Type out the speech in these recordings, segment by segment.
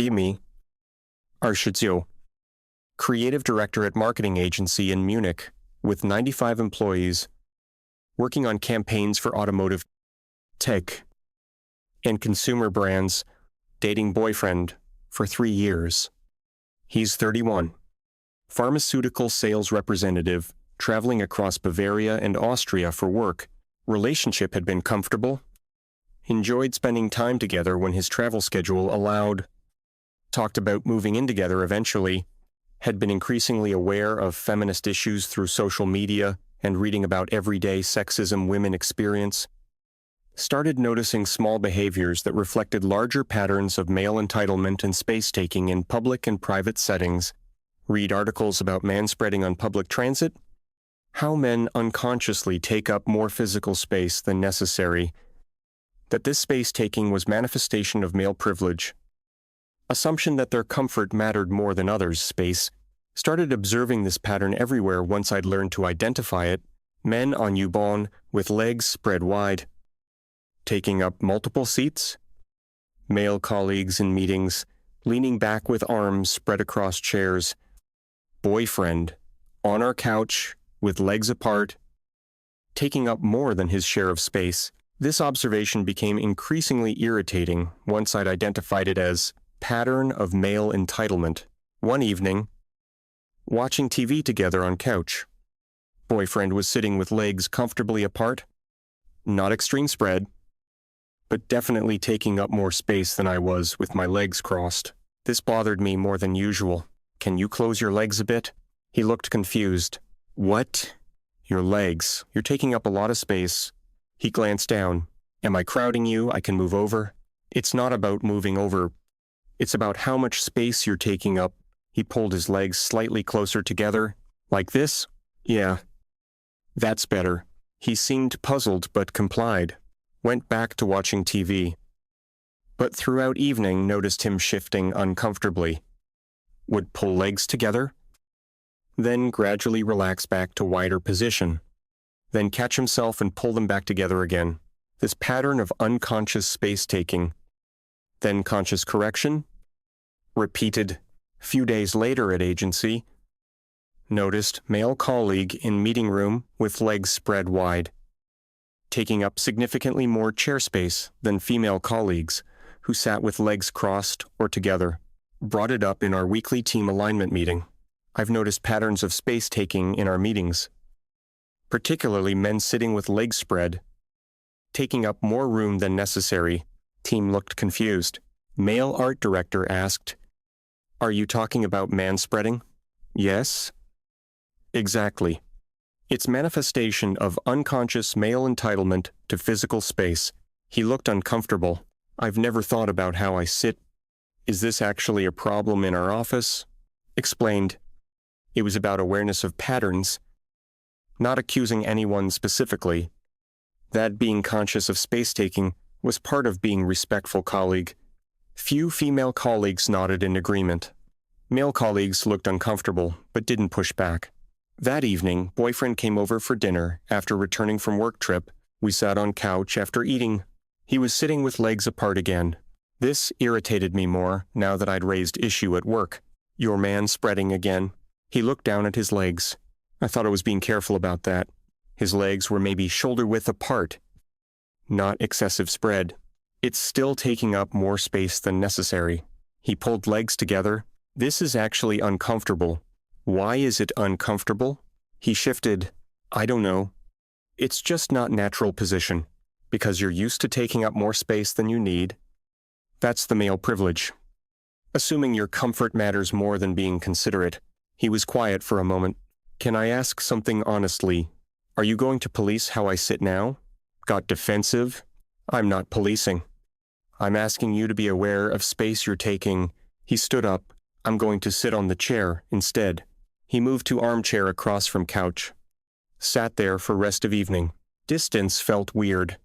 be me. Arshizio, creative director at marketing agency in Munich, with 95 employees, working on campaigns for automotive, tech, and consumer brands, dating boyfriend for 3 years. He's 31. Pharmaceutical sales representative, traveling across Bavaria and Austria for work. Relationship had been comfortable. Enjoyed spending time together when his travel schedule allowed. Talked about moving in together eventually. Had been increasingly aware of feminist issues through social media and reading about everyday sexism women experience. Started noticing small behaviors that reflected larger patterns of male entitlement and space-taking in public and private settings. Read articles about manspreading on public transit. How men unconsciously take up more physical space than necessary. That this space-taking was manifestation of male privilege. Assumption that their comfort mattered more than others' space. Started observing this pattern everywhere once I'd learned to identify it. Men on U-Bahn with legs spread wide. Taking up multiple seats. Male colleagues in meetings, leaning back with arms spread across chairs. Boyfriend, on our couch, with legs apart, taking up more than his share of space. This observation became increasingly irritating once I'd identified it as pattern of male entitlement. One evening, watching TV together on couch. Boyfriend was sitting with legs comfortably apart, not extreme spread, but definitely taking up more space than I was with my legs crossed. This bothered me more than usual. Can you close your legs a bit? He looked confused. What? Your legs. You're taking up a lot of space. He glanced down. Am I crowding you? I can move over. It's not about moving over. It's about how much space you're taking up. He pulled his legs slightly closer together. Like this? Yeah. That's better. He seemed puzzled but complied. Went back to watching TV. But throughout evening noticed him shifting uncomfortably. Would pull legs together, then gradually relax back to wider position, then catch himself and pull them back together again. This pattern of unconscious space-taking, then conscious correction, repeated. Few days later at agency, noticed male colleague in meeting room with legs spread wide, taking up significantly more chair space than female colleagues who sat with legs crossed or together. Brought it up in our weekly team alignment meeting. I've noticed patterns of space-taking in our meetings, particularly men sitting with legs spread, taking up more room than necessary. Team looked confused. Male art director asked, "Are you talking about manspreading?" Yes. Exactly. It's manifestation of unconscious male entitlement to physical space. He looked uncomfortable. I've never thought about how I sit. Is this actually a problem in our office? Explained. It was about awareness of patterns, not accusing anyone specifically. That being conscious of space-taking was part of being respectful colleague. Few female colleagues nodded in agreement. Male colleagues looked uncomfortable, but didn't push back. That evening, boyfriend came over for dinner after returning from work trip. We sat on couch after eating. He was sitting with legs apart again. This irritated me more now that I'd raised issue at work. Your man spreading again. He looked down at his legs. I thought I was being careful about that. His legs were maybe shoulder-width apart, not excessive spread. It's still taking up more space than necessary. He pulled legs together. This is actually uncomfortable. Why is it uncomfortable? He shifted. I don't know. It's just not natural position. Because you're used to taking up more space than you need. That's the male privilege. Assuming your comfort matters more than being considerate. He was quiet for a moment. Can I ask something honestly? Are you going to police how I sit now? Got defensive? I'm not policing. I'm asking you to be aware of space you're taking. He stood up. I'm going to sit on the chair instead. He moved to armchair across from couch. Sat there for rest of evening. Distance felt weird,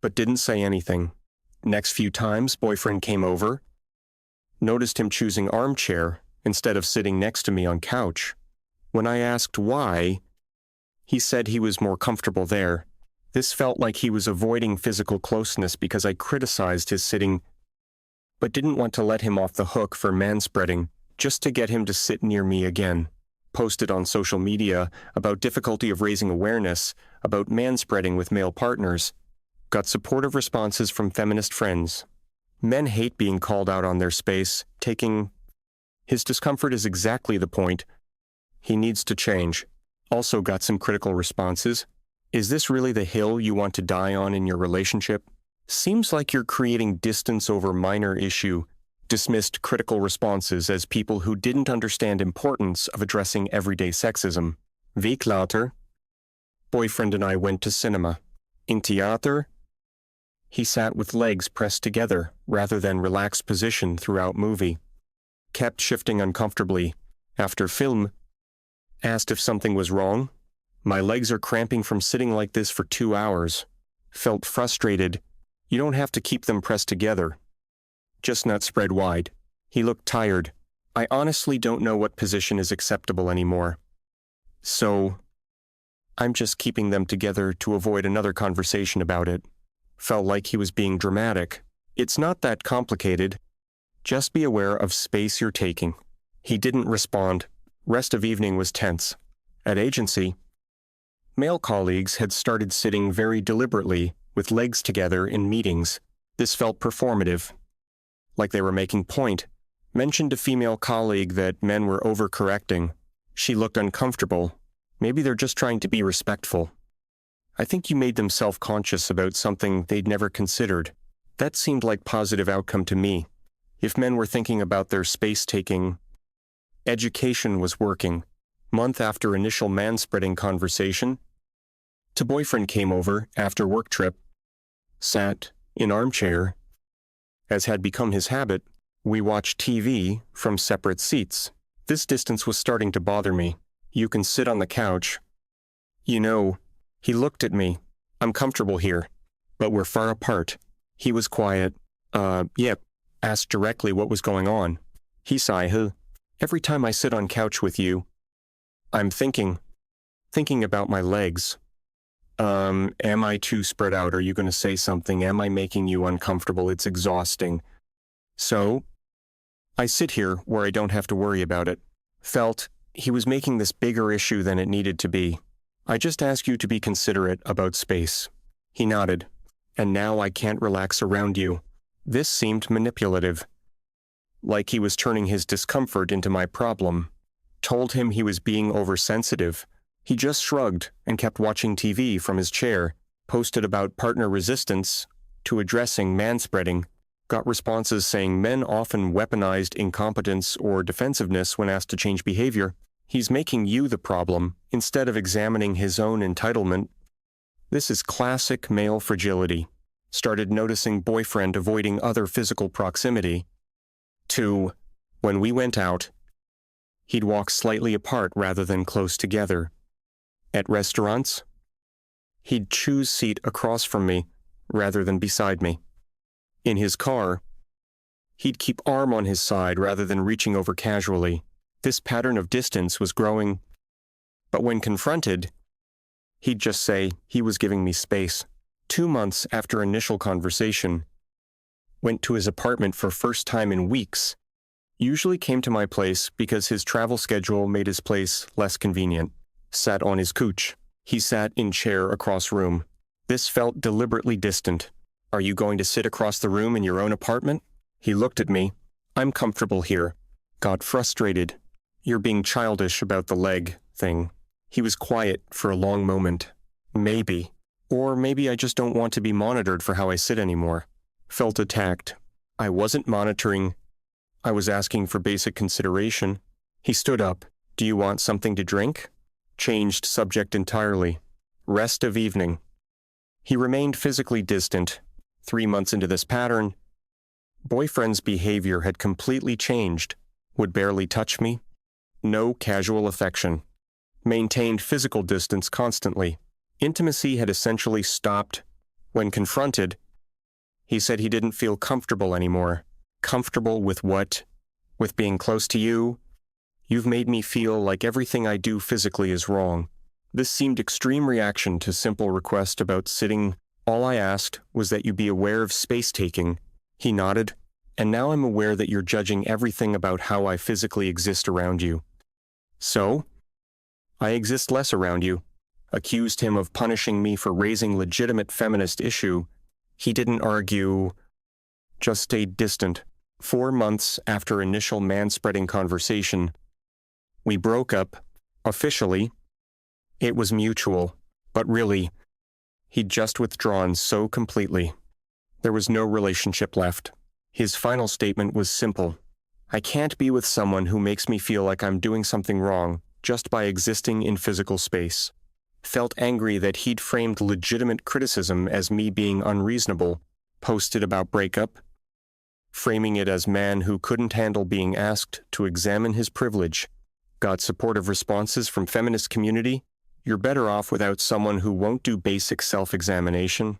but didn't say anything. Next few times boyfriend came over. Noticed him choosing armchair instead of sitting next to me on couch. When I asked why, he said he was more comfortable there. This felt like he was avoiding physical closeness because I criticized his sitting but didn't want to let him off the hook for manspreading, just to get him to sit near me again. Posted on social media about difficulty of raising awareness about manspreading with male partners. Got supportive responses from feminist friends. Men hate being called out on their space, taking his discomfort is exactly the point. He needs to change. Also got some critical responses. Is this really the hill you want to die on in your relationship? Seems like you're creating distance over minor issue. Dismissed critical responses as people who didn't understand importance of addressing everyday sexism. Week later, boyfriend and I went to cinema. In theater, he sat with legs pressed together rather than relaxed position throughout movie. Kept shifting uncomfortably. After film, asked if something was wrong. My legs are cramping from sitting like this for 2 hours. Felt frustrated. You don't have to keep them pressed together. Just not spread wide. He looked tired. I honestly don't know what position is acceptable anymore. So, I'm just keeping them together to avoid another conversation about it. Felt like he was being dramatic. It's not that complicated. Just be aware of space you're taking. He didn't respond. Rest of evening was tense. At agency, male colleagues had started sitting very deliberately with legs together in meetings. This felt performative, like they were making point. Mentioned a female colleague that men were overcorrecting. She looked uncomfortable. Maybe they're just trying to be respectful. I think you made them self-conscious about something they'd never considered. That seemed like positive outcome to me. If men were thinking about their space-taking, education was working. Month after initial manspreading conversation, the boyfriend came over after work trip, sat in armchair. As had become his habit, we watched TV from separate seats. This distance was starting to bother me. You can sit on the couch. You know, he looked at me. I'm comfortable here, but we're far apart. He was quiet. Yep. Asked directly what was going on. He sighed. Every time I sit on couch with you, I'm thinking about my legs. Am I too spread out? Are you going to say something? Am I making you uncomfortable? It's exhausting. So, I sit here where I don't have to worry about it. Felt he was making this bigger issue than it needed to be. I just ask you to be considerate about space. He nodded. And now I can't relax around you. This seemed manipulative. Like he was turning his discomfort into my problem. Told him he was being oversensitive. He just shrugged and kept watching TV from his chair. Posted about partner resistance to addressing manspreading. Got responses saying men often weaponized incompetence or defensiveness when asked to change behavior. He's making you the problem instead of examining his own entitlement. This is classic male fragility. Started noticing boyfriend avoiding other physical proximity. 2. When we went out, he'd walk slightly apart rather than close together. At restaurants, he'd choose seat across from me rather than beside me. In his car, he'd keep arm on his side rather than reaching over casually. This pattern of distance was growing, but when confronted, he'd just say he was giving me space. 2 months after initial conversation, went to his apartment for first time in weeks. Usually came to my place because his travel schedule made his place less convenient. Sat on his couch. He sat in chair across room. This felt deliberately distant. Are you going to sit across the room in your own apartment? He looked at me. I'm comfortable here. Got frustrated. You're being childish about the leg thing. He was quiet for a long moment. Maybe. Or maybe I just don't want to be monitored for how I sit anymore. Felt attacked. I wasn't monitoring. I was asking for basic consideration. He stood up. Do you want something to drink? Changed subject entirely. Rest of evening. He remained physically distant. 3 months into this pattern, boyfriend's behavior had completely changed. Would barely touch me. No casual affection. Maintained physical distance constantly. Intimacy had essentially stopped. When confronted, he said he didn't feel comfortable anymore. Comfortable with what? With being close to you? You've made me feel like everything I do physically is wrong. This seemed extreme reaction to simple request about sitting. All I asked was that you be aware of space-taking. He nodded. And now I'm aware that you're judging everything about how I physically exist around you. So, I exist less around you. Accused him of punishing me for raising legitimate feminist issue. He didn't argue, just stayed distant. 4 months after initial manspreading conversation, we broke up. Officially, it was mutual, but really, he'd just withdrawn so completely. There was no relationship left. His final statement was simple. I can't be with someone who makes me feel like I'm doing something wrong just by existing in physical space. Felt angry that he'd framed legitimate criticism as me being unreasonable, posted about breakup, framing it as man who couldn't handle being asked to examine his privilege. Got supportive responses from feminist community. You're better off without someone who won't do basic self-examination.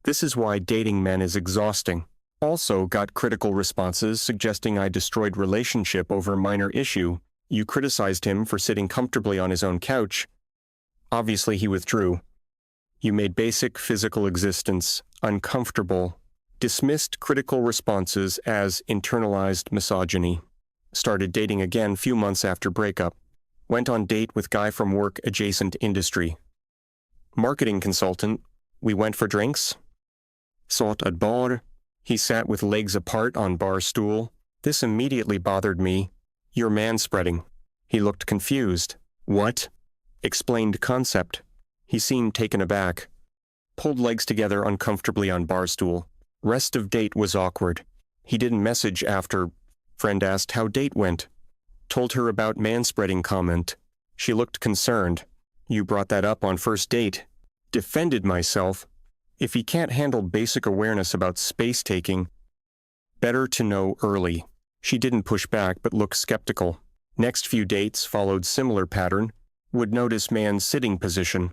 This is why dating men is exhausting. Also got critical responses suggesting I destroyed relationship over minor issue. You criticized him for sitting comfortably on his own couch. Obviously he withdrew. You made basic physical existence uncomfortable. Dismissed critical responses as internalized misogyny. Started dating again few months after breakup. Went on date with guy from work adjacent industry. Marketing consultant. We went for drinks. Satt at bar. He sat with legs apart on bar stool. This immediately bothered me. You're manspreading. He looked confused. What? Explained concept. He seemed taken aback. Pulled legs together uncomfortably on bar stool. Rest of date was awkward. He didn't message after. Friend asked how date went. Told her about manspreading comment. She looked concerned. You brought that up on first date. Defended myself. If he can't handle basic awareness about space taking, better to know early. She didn't push back but looked skeptical. Next few dates followed similar pattern. Would notice man's sitting position.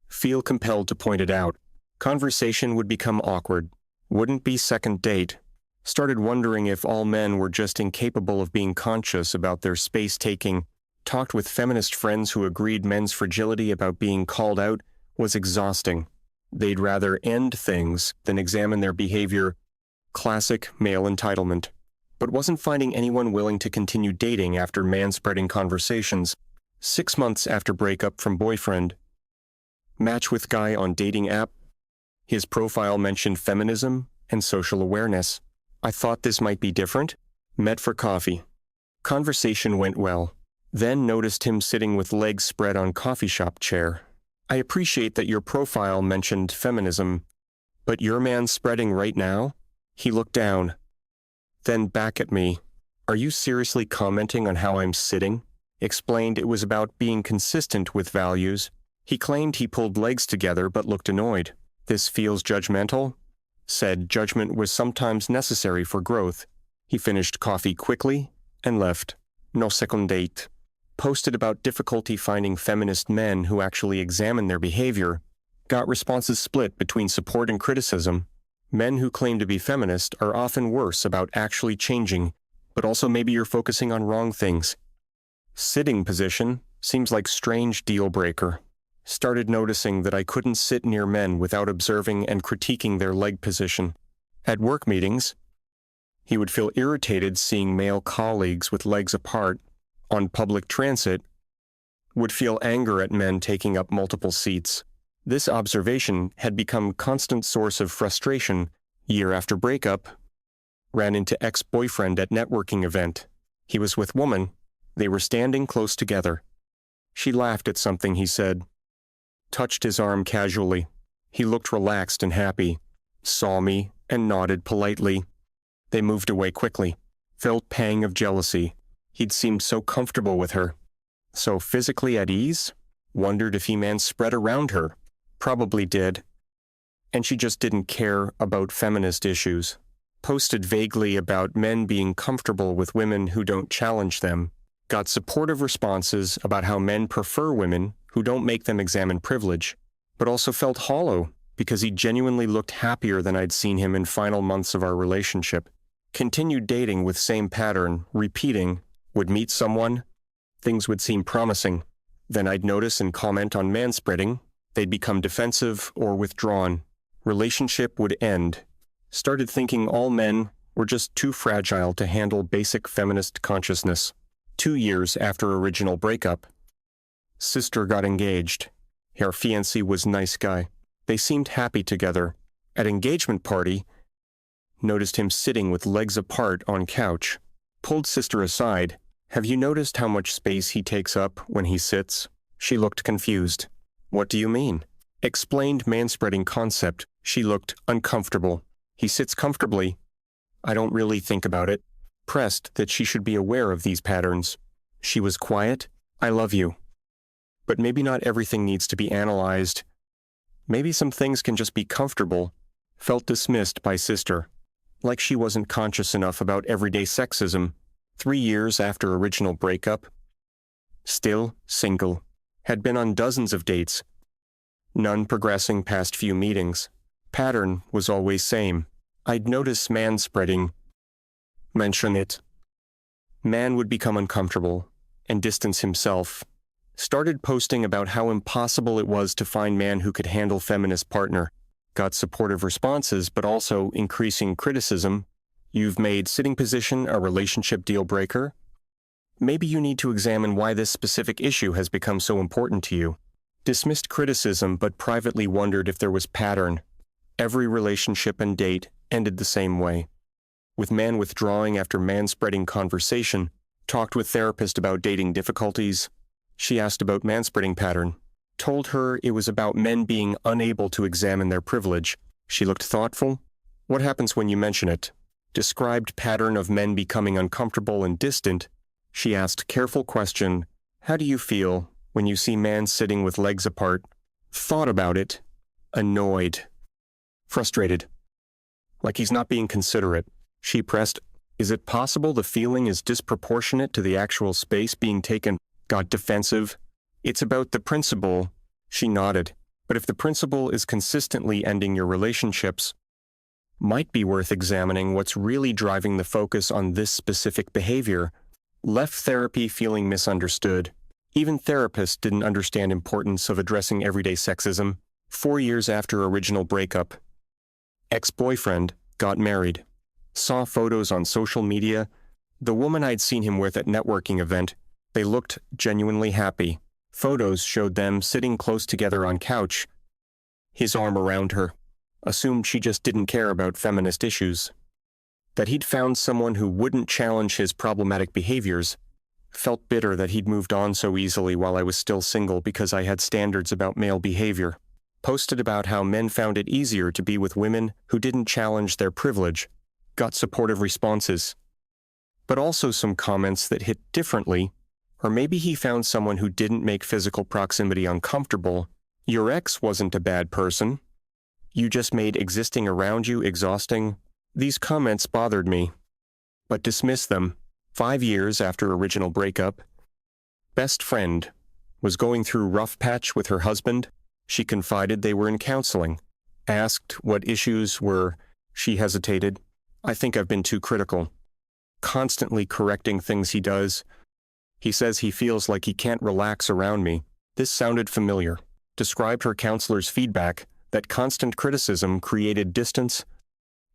Feel compelled to point it out. Conversation would become awkward. Wouldn't be second date. Started wondering if all men were just incapable of being conscious about their space-taking. Talked with feminist friends who agreed men's fragility about being called out was exhausting. They'd rather end things than examine their behavior. Classic male entitlement. But wasn't finding anyone willing to continue dating after manspreading conversations. 6 months after breakup from boyfriend. Match with guy on dating app. His profile mentioned feminism and social awareness. I thought this might be different. Met for coffee. Conversation went well. Then noticed him sitting with legs spread on coffee shop chair. I appreciate that your profile mentioned feminism, but you're manspreading right now? He looked down. Then back at me. Are you seriously commenting on how I'm sitting? Explained it was about being consistent with values. He claimed he pulled legs together but looked annoyed. This feels judgmental? Said judgment was sometimes necessary for growth. He finished coffee quickly and left. No second date. Posted about difficulty finding feminist men who actually examine their behavior. Got responses split between support and criticism. Men who claim to be feminist are often worse about actually changing, but also maybe you're focusing on wrong things. Sitting position seems like strange deal breaker. Started noticing that I couldn't sit near men without observing and critiquing their leg position. At work meetings, he would feel irritated seeing male colleagues with legs apart. On public transit, would feel anger at men taking up multiple seats. This observation had become constant source of frustration. Year after breakup, ran into ex-boyfriend at networking event. He was with woman. They were standing close together. She laughed at something he said. Touched his arm casually. He looked relaxed and happy. Saw me and nodded politely. They moved away quickly. Felt pang of jealousy. He'd seemed so comfortable with her. So physically at ease? Wondered if he manspread around her. Probably did. And she just didn't care about feminist issues. Posted vaguely about men being comfortable with women who don't challenge them. Got supportive responses about how men prefer women who don't make them examine privilege, but also felt hollow because he genuinely looked happier than I'd seen him in final months of our relationship. Continued dating with same pattern, repeating, would meet someone, things would seem promising. Then I'd notice and comment on manspreading, they'd become defensive or withdrawn. Relationship would end. Started thinking all men were just too fragile to handle basic feminist consciousness. 2 years after original breakup, sister got engaged. Her fiancé was nice guy. They seemed happy together. At engagement party, noticed him sitting with legs apart on couch. Pulled sister aside. Have you noticed how much space he takes up when he sits? She looked confused. What do you mean? Explained manspreading concept. She looked uncomfortable. He sits comfortably. I don't really think about it. Pressed that she should be aware of these patterns. She was quiet. I love you. But maybe not everything needs to be analyzed. Maybe some things can just be comfortable. Felt dismissed by sister. Like she wasn't conscious enough about everyday sexism. 3 years after original breakup. Still single. Had been on dozens of dates. None progressing past few meetings. Pattern was always same. I'd notice manspreading. Mention it. Man would become uncomfortable and distance himself. Started posting about how impossible it was to find man who could handle feminist partner. Got supportive responses, but also increasing criticism. You've made sitting position a relationship deal breaker? Maybe you need to examine why this specific issue has become so important to you. Dismissed criticism, but privately wondered if there was pattern. Every relationship and date ended the same way. With man withdrawing after manspreading conversation, talked with therapist about dating difficulties. She asked about manspreading pattern. Told her it was about men being unable to examine their privilege. She looked thoughtful. What happens when you mention it? Described pattern of men becoming uncomfortable and distant. She asked careful question, how do you feel when you see man sitting with legs apart? Thought about it. Annoyed. Frustrated. Like he's not being considerate. She pressed, is it possible the feeling is disproportionate to the actual space being taken? Got defensive. It's about the principle. She nodded. But if the principle is consistently ending your relationships, might be worth examining what's really driving the focus on this specific behavior. Left therapy feeling misunderstood. Even therapists didn't understand importance of addressing everyday sexism. 4 years after original breakup. Ex-boyfriend got married. Saw photos on social media. The woman I'd seen him with at networking event. They looked genuinely happy. Photos showed them sitting close together on couch. His arm around her. Assumed she just didn't care about feminist issues. That he'd found someone who wouldn't challenge his problematic behaviors. Felt bitter that he'd moved on so easily while I was still single because I had standards about male behavior. Posted about how men found it easier to be with women who didn't challenge their privilege. Got supportive responses. But also some comments that hit differently. Or maybe he found someone who didn't make physical proximity uncomfortable. Your ex wasn't a bad person. You just made existing around you exhausting. These comments bothered me, but dismissed them. 5 years after original breakup. Best friend was going through rough patch with her husband. She confided they were in counseling. Asked what issues were. She hesitated. I think I've been too critical. Constantly correcting things he does. He says he feels like he can't relax around me. This sounded familiar. Described her counselor's feedback that constant criticism created distance,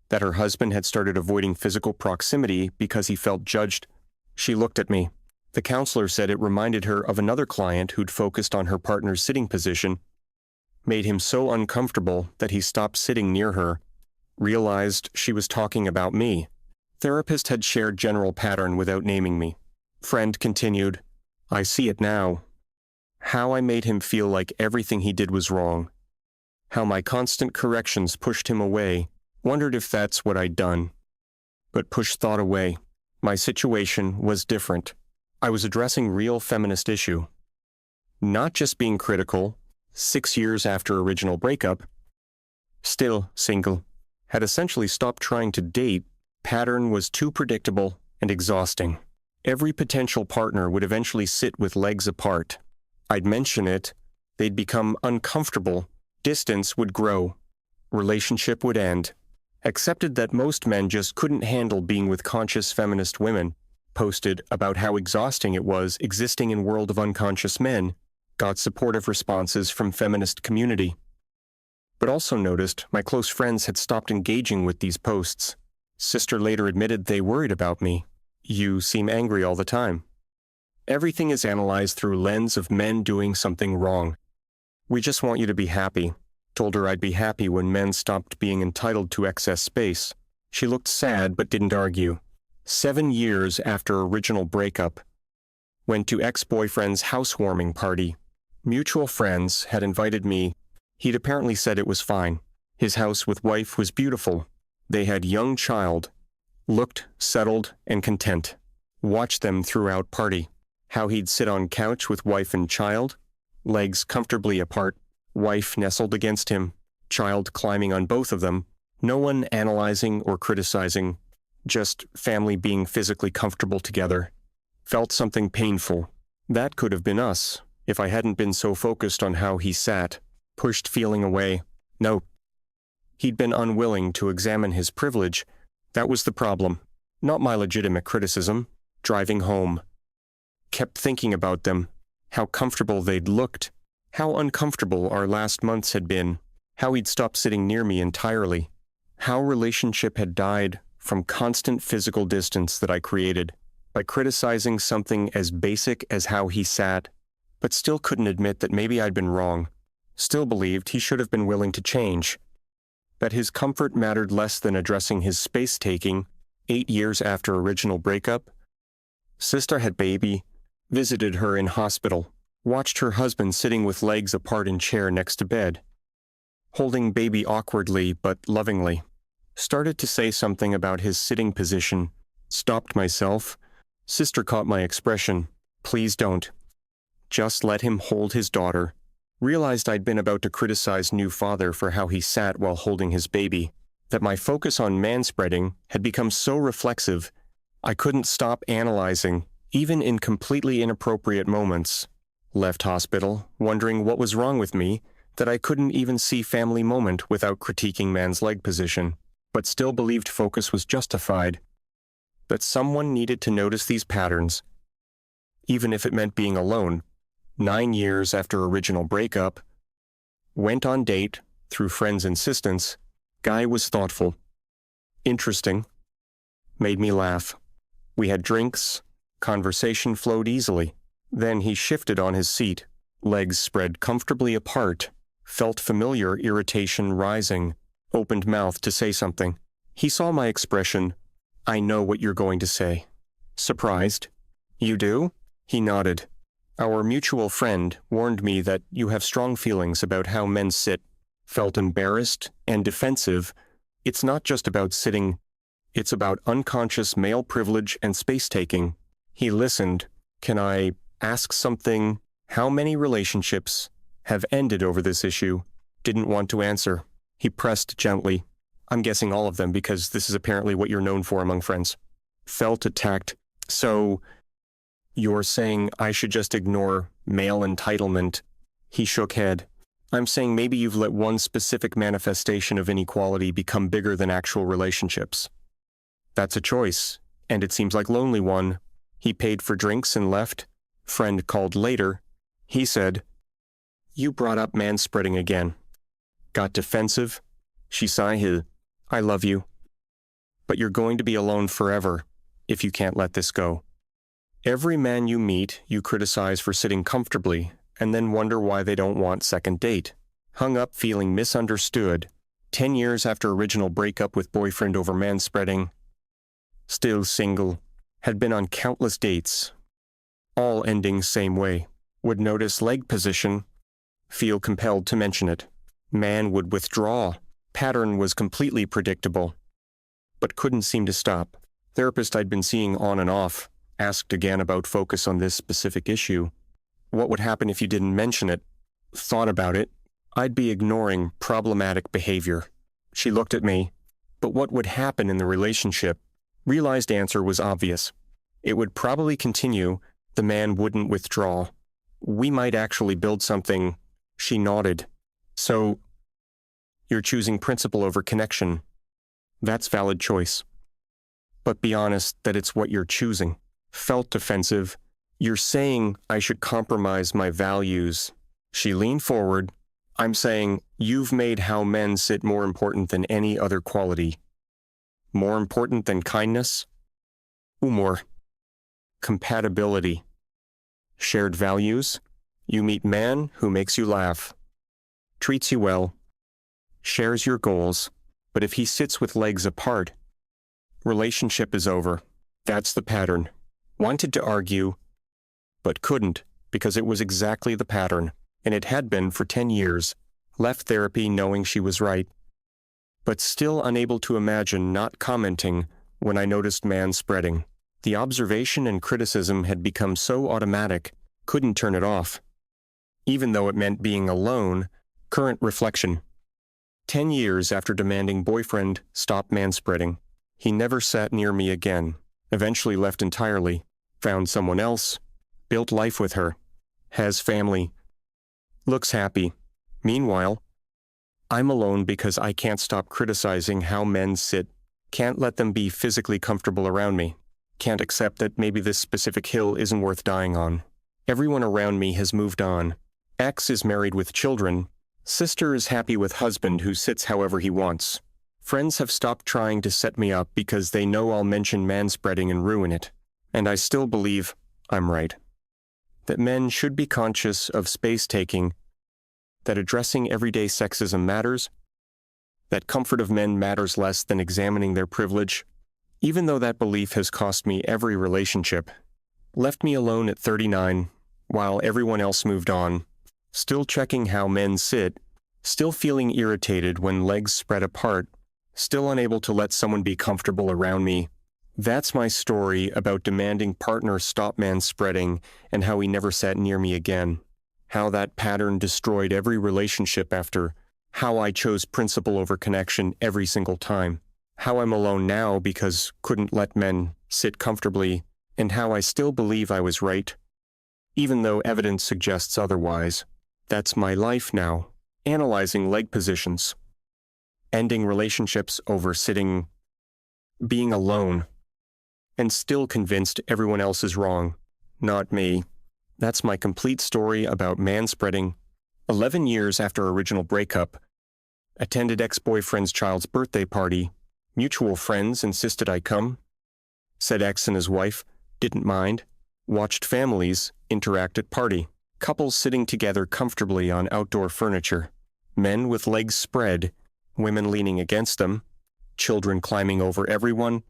that her husband had started avoiding physical proximity because he felt judged. She looked at me. The counselor said it reminded her of another client who'd focused on her partner's sitting position, made him so uncomfortable that he stopped sitting near her, realized she was talking about me. Therapist had shared general pattern without naming me. Friend continued, I see it now. How I made him feel like everything he did was wrong. How my constant corrections pushed him away. Wondered if that's what I'd done. But pushed thought away. My situation was different. I was addressing real feminist issue. Not just being critical. 6 years after original breakup. Still single. Had essentially stopped trying to date. Pattern was too predictable and exhausting. Every potential partner would eventually sit with legs apart. I'd mention it. They'd become uncomfortable. Distance would grow. Relationship would end. Accepted that most men just couldn't handle being with conscious feminist women. Posted about how exhausting it was existing in a world of unconscious men. Got supportive responses from feminist community. But also noticed my close friends had stopped engaging with these posts. Sister later admitted they worried about me. You seem angry all the time. Everything is analyzed through lens of men doing something wrong. We just want you to be happy. Told her I'd be happy when men stopped being entitled to excess space. She looked sad but didn't argue. 7 years after original breakup. Went to ex-boyfriend's housewarming party. Mutual friends had invited me. He'd apparently said it was fine. His house with wife was beautiful. They had young child. Looked settled and content. Watched them throughout party. How he'd sit on couch with wife and child. Legs comfortably apart. Wife nestled against him. Child climbing on both of them. No one analyzing or criticizing. Just family being physically comfortable together. Felt something painful. That could have been us, if I hadn't been so focused on how he sat. Pushed feeling away. No. He'd been unwilling to examine his privilege. That was the problem. Not my legitimate criticism. Driving home. Kept thinking about them. How comfortable they'd looked. How uncomfortable our last months had been. How he'd stopped sitting near me entirely. How relationship had died from constant physical distance that I created by criticizing something as basic as how he sat, but still couldn't admit that maybe I'd been wrong. Still believed he should have been willing to change. That his comfort mattered less than addressing his space-taking 8 years after original breakup. Sister had baby, visited her in hospital, watched her husband sitting with legs apart in chair next to bed, holding baby awkwardly but lovingly. Started to say something about his sitting position. Stopped myself. Sister caught my expression. Please don't. Just let him hold his daughter. Realized I'd been about to criticize new father for how he sat while holding his baby. That my focus on manspreading had become so reflexive, I couldn't stop analyzing, even in completely inappropriate moments. Left hospital, wondering what was wrong with me, that I couldn't even see family moment without critiquing man's leg position, but still believed focus was justified. That someone needed to notice these patterns, even if it meant being alone. 9 years after original breakup. Went on date, through friends' insistence. Guy was thoughtful. Interesting. Made me laugh. We had drinks. Conversation flowed easily. Then he shifted on his seat. Legs spread comfortably apart. Felt familiar irritation rising. Opened mouth to say something. He saw my expression. I know what you're going to say. Surprised. You do? He nodded. Our mutual friend warned me that you have strong feelings about how men sit. Felt embarrassed and defensive. It's not just about sitting. It's about unconscious male privilege and space-taking. He listened. Can I ask something? How many relationships have ended over this issue? Didn't want to answer. He pressed gently. I'm guessing all of them because this is apparently what you're known for among friends. Felt attacked. So, you're saying I should just ignore male entitlement? He shook head. I'm saying maybe you've let one specific manifestation of inequality become bigger than actual relationships. That's a choice, and it seems like lonely one. He paid for drinks and left. Friend called later. He said, You brought up manspreading again. Got defensive. She sighed. I love you. But you're going to be alone forever if you can't let this go. Every man you meet, you criticize for sitting comfortably, and then wonder why they don't want second date. Hung up feeling misunderstood. 10 years after original breakup with boyfriend over manspreading. Still single. Had been on countless dates. All ending same way. Would notice leg position. Feel compelled to mention it. Man would withdraw. Pattern was completely predictable. But couldn't seem to stop. Therapist I'd been seeing on and off. Asked again about focus on this specific issue. What would happen if you didn't mention it? Thought about it. I'd be ignoring problematic behavior. She looked at me. But what would happen in the relationship? Realized answer was obvious. It would probably continue. The man wouldn't withdraw. We might actually build something. She nodded. So, you're choosing principle over connection. That's valid choice. But be honest that it's what you're choosing. Felt defensive. You're saying I should compromise my values. She leaned forward. I'm saying you've made how men sit more important than any other quality. More important than kindness? Humor. Compatibility. Shared values? You meet man who makes you laugh, treats you well, shares your goals, but if he sits with legs apart, relationship is over. That's the pattern. Wanted to argue, but couldn't because it was exactly the pattern, and it had been for 10 years. Left therapy knowing she was right, but still unable to imagine not commenting when I noticed manspreading. The observation and criticism had become so automatic, couldn't turn it off. Even though it meant being alone, current reflection. 10 years after demanding boyfriend stop manspreading, he never sat near me again, eventually left entirely, found someone else, built life with her, has family, looks happy. Meanwhile, I'm alone because I can't stop criticizing how men sit, can't let them be physically comfortable around me, can't accept that maybe this specific hill isn't worth dying on. Everyone around me has moved on. Ex is married with children. Sister is happy with husband who sits however he wants. Friends have stopped trying to set me up because they know I'll mention manspreading and ruin it. And I still believe I'm right. That men should be conscious of space-taking, that addressing everyday sexism matters, that comfort of men matters less than examining their privilege, even though that belief has cost me every relationship. Left me alone at 39, while everyone else moved on, still checking how men sit, still feeling irritated when legs spread apart, still unable to let someone be comfortable around me. That's my story about demanding partner stop manspreading and how he never sat near me again. How that pattern destroyed every relationship after, how I chose principle over connection every single time, how I'm alone now because couldn't let men sit comfortably, and how I still believe I was right, even though evidence suggests otherwise. That's my life now, analyzing leg positions, ending relationships over sitting, being alone, and still convinced everyone else is wrong, not me. That's my complete story about manspreading. 11 years after original breakup, attended ex-boyfriend's child's birthday party, mutual friends insisted I come, said ex and his wife didn't mind, watched families interact at party, couples sitting together comfortably on outdoor furniture, men with legs spread, women leaning against them, children climbing over everyone,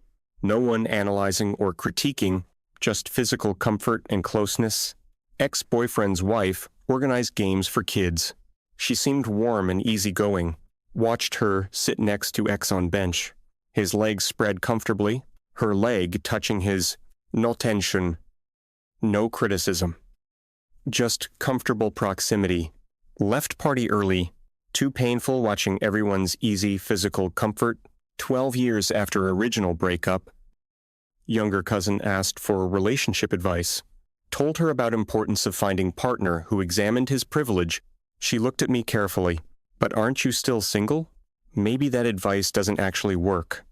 no one analyzing or critiquing, just physical comfort and closeness. Ex-boyfriend's wife organized games for kids. She seemed warm and easygoing. Watched her sit next to ex on bench, his legs spread comfortably, her leg touching his. No tension, no criticism. Just comfortable proximity. Left party early. Too painful watching everyone's easy physical comfort. 12 years after original breakup. Younger cousin asked for relationship advice. Told her about importance of finding partner who examined his privilege. She looked at me carefully. But aren't you still single? Maybe that advice doesn't actually work.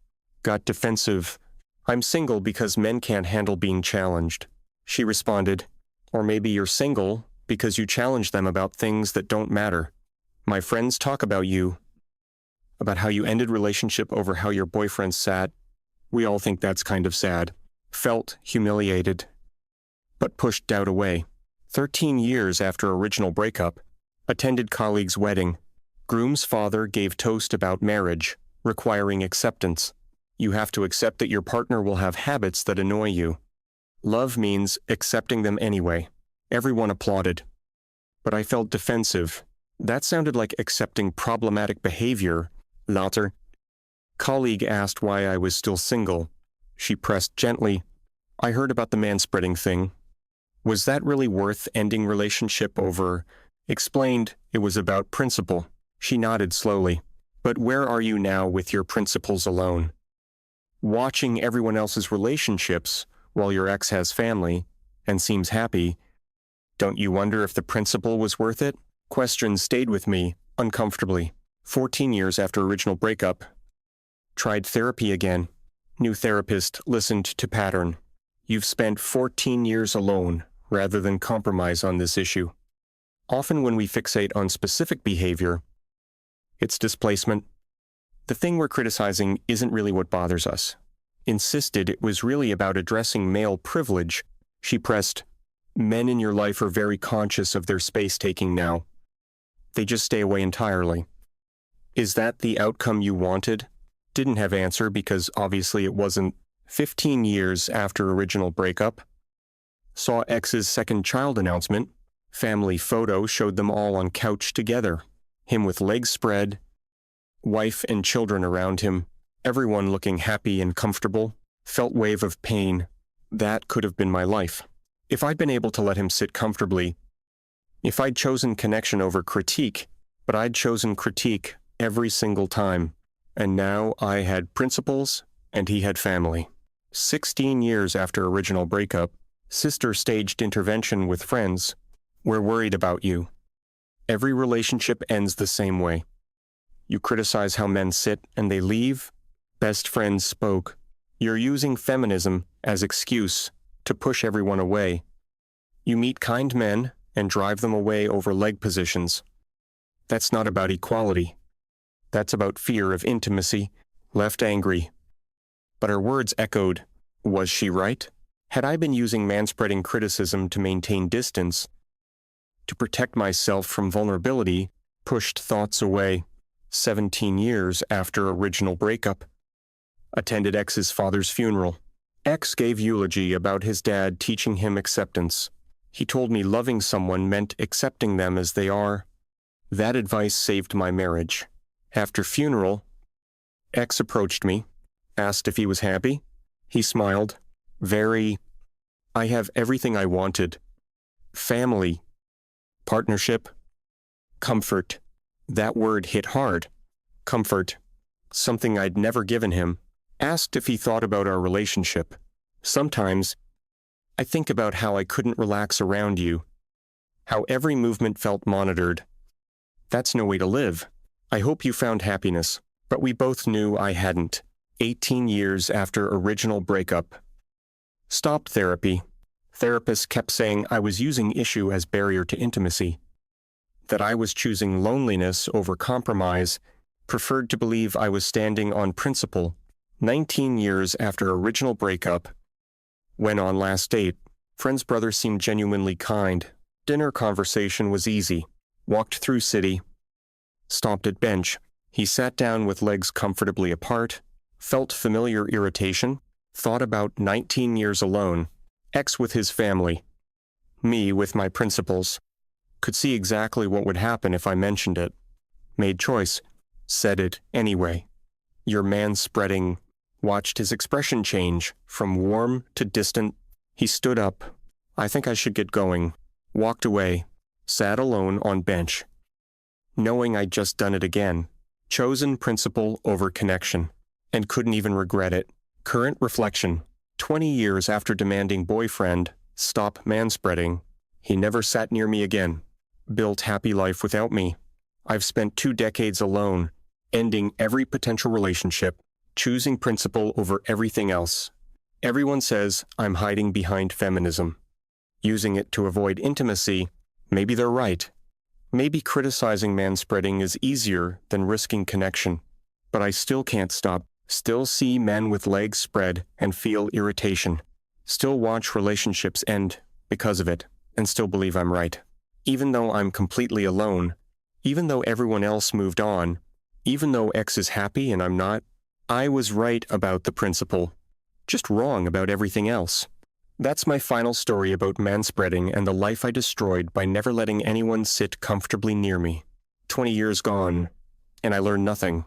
Got defensive. I'm single because men can't handle being challenged. She responded, or maybe you're single because you challenge them about things that don't matter. My friends talk about you, about how you ended relationship over how your boyfriend sat. We all think that's kind of sad. Felt humiliated, but pushed doubt away. 13 years after original breakup, attended colleague's wedding. Groom's father gave toast about marriage, requiring acceptance. You have to accept that your partner will have habits that annoy you. Love means accepting them anyway. Everyone applauded. But I felt defensive. That sounded like accepting problematic behavior. Lauter. Colleague asked why I was still single. She pressed gently. I heard about the manspreading thing. Was that really worth ending relationship over? Explained it was about principle. She nodded slowly. But where are you now with your principles alone? Watching everyone else's relationships while your ex has family and seems happy, don't you wonder if the principle was worth it? Question stayed with me, uncomfortably. 14 years after original breakup. Tried therapy again. New therapist listened to pattern. You've spent 14 years alone rather than compromise on this issue. Often when we fixate on specific behavior, it's displacement. The thing we're criticizing isn't really what bothers us. Insisted it was really about addressing male privilege. She pressed, "Men in your life are very conscious of their space-taking now. They just stay away entirely." Is that the outcome you wanted? Didn't have answer because obviously it wasn't. 15 years after original breakup. Saw ex's second child announcement. Family photo showed them all on couch together. Him with legs spread. Wife and children around him. Everyone looking happy and comfortable. Felt wave of pain. That could have been my life. If I'd been able to let him sit comfortably. If I'd chosen connection over critique, but I'd chosen critique every single time. And now I had principles and he had family. 16 years after original breakup, sister staged intervention with friends. "We're worried about you." Every relationship ends the same way. You criticize how men sit and they leave. Best friends spoke. You're using feminism as excuse to push everyone away. You meet kind men and drive them away over leg positions. That's not about equality. That's about fear of intimacy, left angry. But her words echoed, was she right? Had I been using manspreading criticism to maintain distance, to protect myself from vulnerability, pushed thoughts away? 17 years after original breakup. Attended ex's father's funeral. Ex gave eulogy about his dad teaching him acceptance. He told me loving someone meant accepting them as they are. That advice saved my marriage. After funeral, ex approached me, asked if he was happy. He smiled. I have everything I wanted. Family, partnership, comfort. That word hit hard. Comfort. Something I'd never given him. Asked if he thought about our relationship. Sometimes, I think about how I couldn't relax around you. How every movement felt monitored. That's no way to live. I hope you found happiness, but we both knew I hadn't. 18 years after original breakup. Stopped therapy. Therapist kept saying I was using issue as barrier to intimacy. That I was choosing loneliness over compromise. Preferred to believe I was standing on principle. 19 years after original breakup. Went on last date. Friend's brother seemed genuinely kind. Dinner conversation was easy. Walked through city. Stopped at bench. He sat down with legs comfortably apart. Felt familiar irritation. Thought about 19 years alone. Ex with his family. Me with my principles. Could see exactly what would happen if I mentioned it. Made choice. Said it anyway. Your manspreading. Watched his expression change, from warm to distant. He stood up. I think I should get going. Walked away. Sat alone on bench. Knowing I'd just done it again. Chosen principle over connection. And couldn't even regret it. Current reflection. 20 years after demanding boyfriend, stop manspreading. He never sat near me again. Built happy life without me. I've spent 2 decades alone, ending every potential relationship, choosing principle over everything else. Everyone says I'm hiding behind feminism. Using it to avoid intimacy. Maybe they're right. Maybe criticizing manspreading is easier than risking connection. But I still can't stop. Still see men with legs spread and feel irritation. Still watch relationships end because of it, and still believe I'm right. Even though I'm completely alone, even though everyone else moved on, even though X is happy and I'm not, I was right about the principle, just wrong about everything else. That's my final story about manspreading and the life I destroyed by never letting anyone sit comfortably near me. 20 years gone, and I learned nothing.